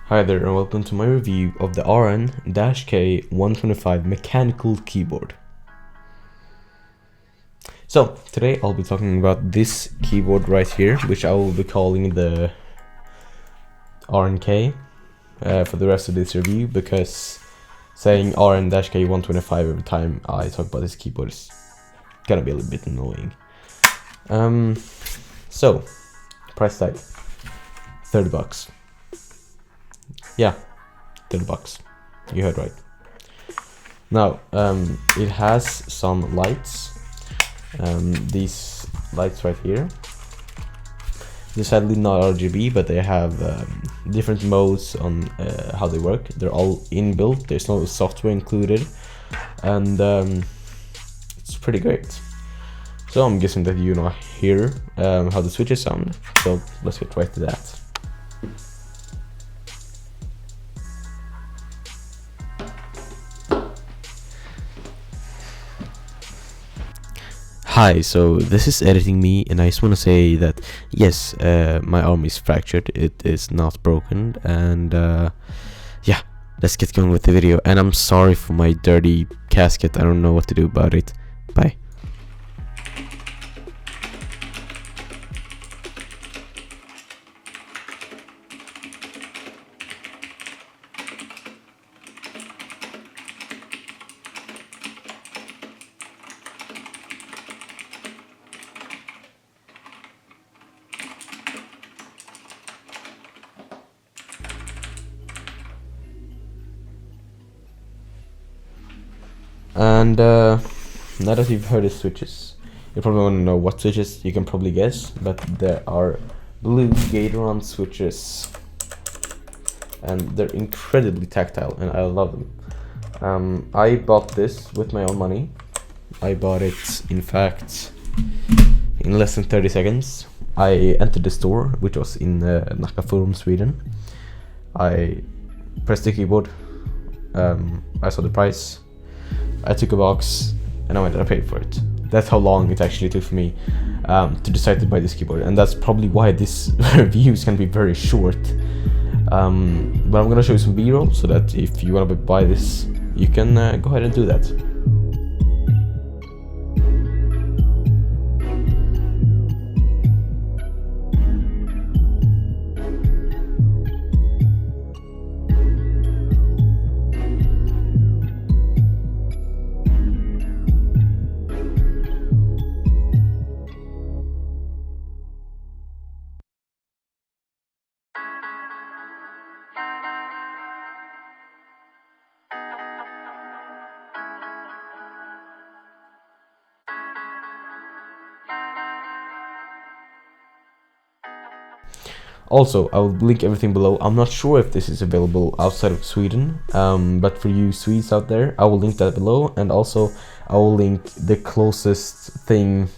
Hi there and welcome to my review of the RN-K125 mechanical keyboard. So today I'll be talking about this keyboard right here, which I will be calling the RNK for the rest of this review, because saying RN-K125 every time I talk about this keyboard is gonna be a little bit annoying. So price tag $30. Yeah, $30. You heard right. Now, it has some lights. These lights right here. They're sadly not RGB, but they have different modes on how they work. They're all inbuilt. There's no software included, and it's pretty great. So I'm guessing that you know hear how the switches sound. So let's get right to that. Hi, so this is Editing Me, and I just want to say that yes, my arm is fractured, it is not broken, and yeah, let's get going with the video. And I'm sorry for my dirty casket, I don't know what to do about it. Bye. And now that you've heard the switches, you probably want to know what switches. You can probably guess, but there are blue Gateron switches, and they're incredibly tactile, and I love them. I bought this with my own money. I bought it, in fact, in less than 30 seconds. I entered the store, which was in Nacka Forum, Sweden. I pressed the keyboard. I saw the price. I took a box and I went and I paid for it. That's how long it actually took for me to decide to buy this keyboard, and that's probably why this review is gonna be very short. But I'm gonna show you some B-roll so that if you wanna buy this, you can go ahead and do that. Also, I will link everything below. I'm not sure if this is available outside of Sweden, but for you Swedes out there, I will link that below, and also I will link the closest thing